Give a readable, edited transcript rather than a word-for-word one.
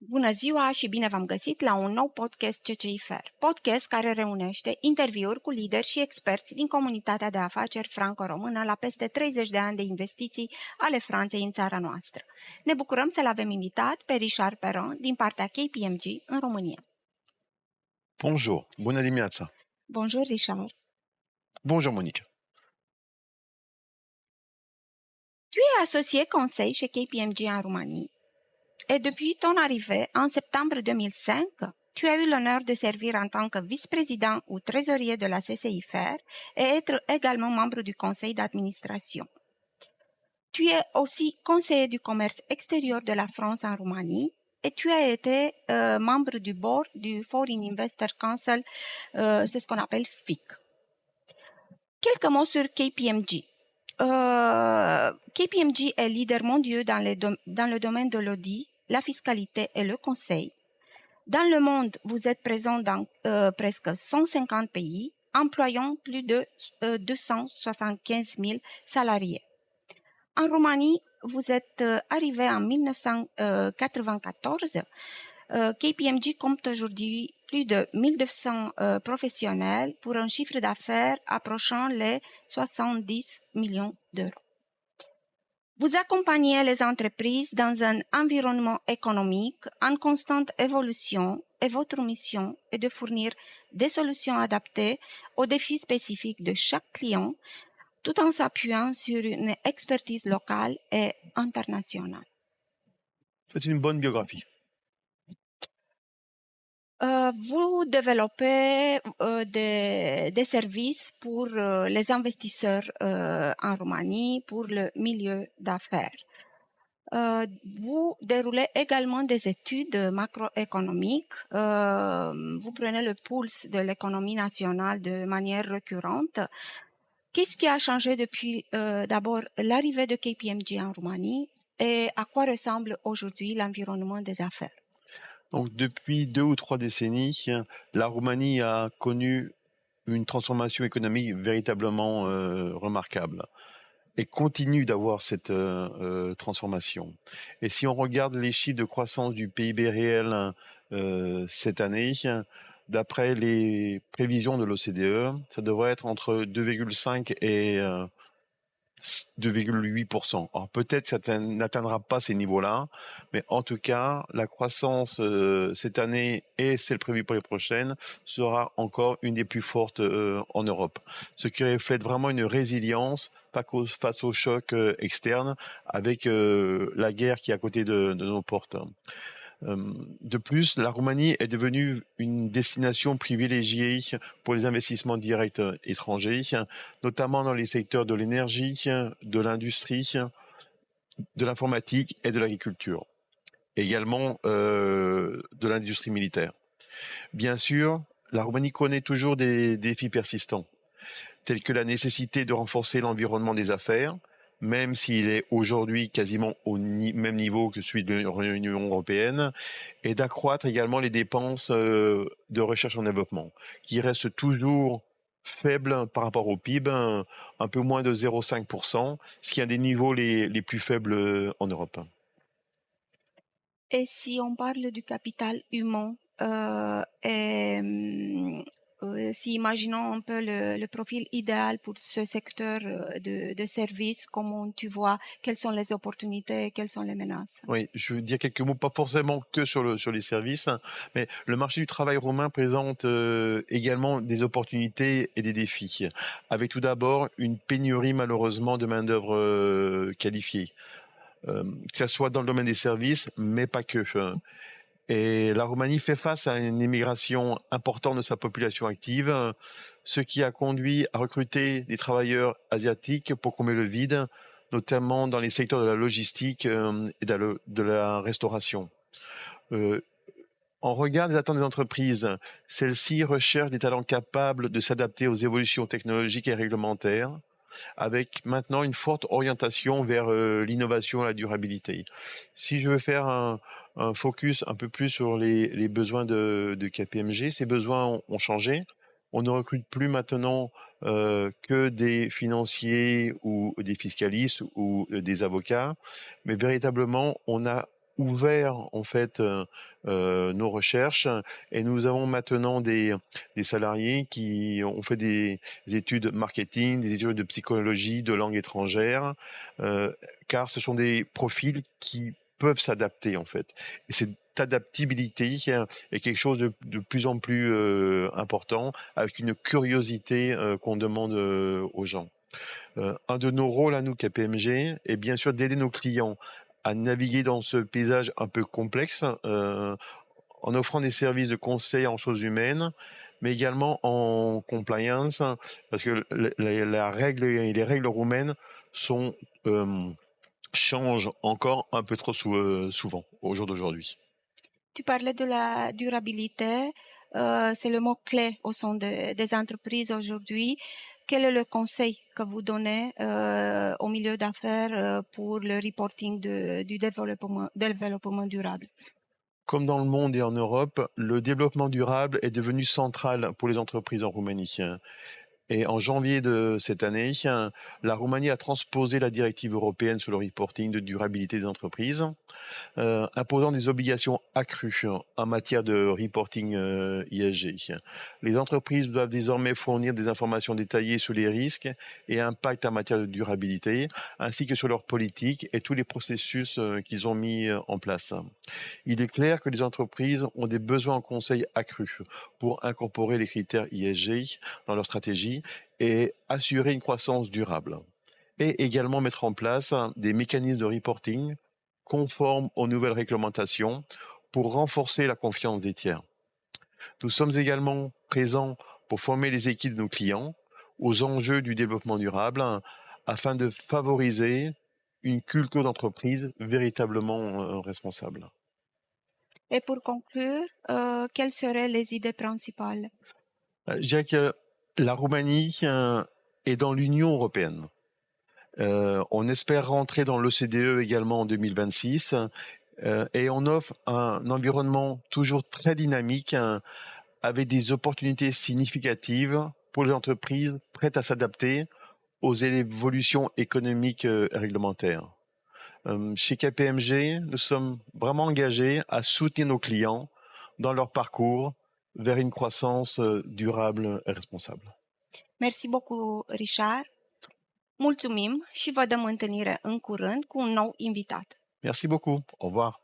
Bună ziua și bine v-am găsit la un nou podcast CCIFR, podcast care reunește interviuri cu lideri și experți din comunitatea de afaceri franco-română la peste 30 de ani de investiții ale Franței în țara noastră. Ne bucurăm să-l avem invitat pe Richard Perron din partea KPMG în România. Bonjour, bună dimineața. Bonjour Richard. Bonjour Monique. Tu es associé conseil chez KPMG en Roumanie. Et depuis ton arrivée en septembre 2005, tu as eu l'honneur de servir en tant que vice-président ou trésorier de la CCIFR et être également membre du conseil d'administration. Tu es aussi conseiller du commerce extérieur de la France en Roumanie et tu as été membre du board du Foreign Investor Council, c'est ce qu'on appelle FIC. Quelques mots sur KPMG. KPMG est leader mondial dans le domaine de l'audit, la fiscalité et le conseil. Dans le monde, vous êtes présent dans presque 150 pays, employant plus de 275 000 salariés. En Roumanie, vous êtes arrivé en 1994. KPMG compte aujourd'hui plus de 1200 professionnels pour un chiffre d'affaires approchant les 70 millions d'euros. Vous accompagnez les entreprises dans un environnement économique en constante évolution et votre mission est de fournir des solutions adaptées aux défis spécifiques de chaque client tout en s'appuyant sur une expertise locale et internationale. C'est une bonne biographie. Vous développez des services pour les investisseurs en Roumanie, pour le milieu d'affaires. Vous déroulez également des études macroéconomiques. Vous prenez le pouls de l'économie nationale de manière récurrente. Qu'est-ce qui a changé depuis d'abord l'arrivée de KPMG en Roumanie et à quoi ressemble aujourd'hui l'environnement des affaires? Donc depuis 2 ou 3 décennies, la Roumanie a connu une transformation économique véritablement remarquable et continue d'avoir cette transformation. Et si on regarde les chiffres de croissance du PIB réel cette année, d'après les prévisions de l'OCDE, ça devrait être entre 2,5 et 2,8%. Alors peut-être que ça n'atteindra pas ces niveaux-là, mais en tout cas, la croissance cette année et celle prévue pour les prochaines sera encore une des plus fortes en Europe. Ce qui reflète vraiment une résilience face aux chocs externes avec la guerre qui est à côté de nos portes. De plus, la Roumanie est devenue une destination privilégiée pour les investissements directs étrangers, notamment dans les secteurs de l'énergie, de l'industrie, de l'informatique et de l'agriculture. Également de l'industrie militaire. Bien sûr, la Roumanie connaît toujours des défis persistants, tels que la nécessité de renforcer l'environnement des affaires, même s'il est aujourd'hui quasiment au même niveau que celui de l'Union européenne, et d'accroître également les dépenses de recherche en développement, qui restent toujours faibles par rapport au PIB, un peu moins de 0,5%, ce qui est un des niveaux les plus faibles en Europe. Et si on parle du capital humain, si imaginons un peu le profil idéal pour ce secteur de services, comment tu vois, quelles sont les opportunités, quelles sont les menaces? Oui, je veux dire quelques mots, pas forcément que sur les services, mais le marché du travail roumain présente également des opportunités et des défis, avec tout d'abord une pénurie malheureusement de main-d'œuvre qualifiée, que ce soit dans le domaine des services, mais pas que. Et la Roumanie fait face à une immigration importante de sa population active, ce qui a conduit à recruter des travailleurs asiatiques pour combler le vide, notamment dans les secteurs de la logistique et de la restauration. En regard des attentes des entreprises, celles-ci recherchent des talents capables de s'adapter aux évolutions technologiques et réglementaires, avec maintenant une forte orientation vers l'innovation et la durabilité. Si je veux faire un focus un peu plus sur les besoins de KPMG, ces besoins ont changé. On ne recrute plus maintenant que des financiers ou des fiscalistes ou des avocats, mais véritablement, on a ouvert en fait nos recherches et nous avons maintenant des salariés qui ont fait des études marketing, des études de psychologie, de langue étrangère, car ce sont des profils qui peuvent s'adapter en fait. Et cette adaptabilité est quelque chose de plus en plus important, avec une curiosité qu'on demande aux gens. Un de nos rôles à nous, KPMG, est bien sûr d'aider nos clients à naviguer dans ce paysage un peu complexe, en offrant des services de conseil en choses humaines, mais également en compliance, parce que la règle et les règles roumaines sont, changent encore un peu trop souvent au jour d'aujourd'hui. Tu parlais de la durabilité, c'est le mot-clé au sein des entreprises aujourd'hui. Quel est le conseil que vous donnez au milieu d'affaires pour le reporting du développement durable? Comme dans le monde et en Europe, le développement durable est devenu central pour les entreprises en Roumanie. Et en janvier de cette année, la Roumanie a transposé la directive européenne sur le reporting de durabilité des entreprises, imposant des obligations accrues en matière de reporting ISG. Les entreprises doivent désormais fournir des informations détaillées sur les risques et impacts en matière de durabilité, ainsi que sur leurs politiques et tous les processus qu'ils ont mis en place. Il est clair que les entreprises ont des besoins en conseil accrus pour incorporer les critères ISG dans leur stratégie et assurer une croissance durable. Et également mettre en place des mécanismes de reporting conformes aux nouvelles réglementations pour renforcer la confiance des tiers. Nous sommes également présents pour former les équipes de nos clients aux enjeux du développement durable afin de favoriser une culture d'entreprise véritablement responsable. Et pour conclure, quelles seraient les idées principales? Je dirais que la Roumanie est dans l'Union européenne. On espère rentrer dans l'OCDE également en 2026 et on offre un environnement toujours très dynamique avec des opportunités significatives pour les entreprises prêtes à s'adapter aux évolutions économiques et réglementaires. Chez KPMG, nous sommes vraiment engagés à soutenir nos clients dans leur parcours vers une croissance durable et responsable. Merci beaucoup, Richard. Mulțumim și vă dăm întâlnire în curând cu un nou invitat. Merci beaucoup. Au revoir.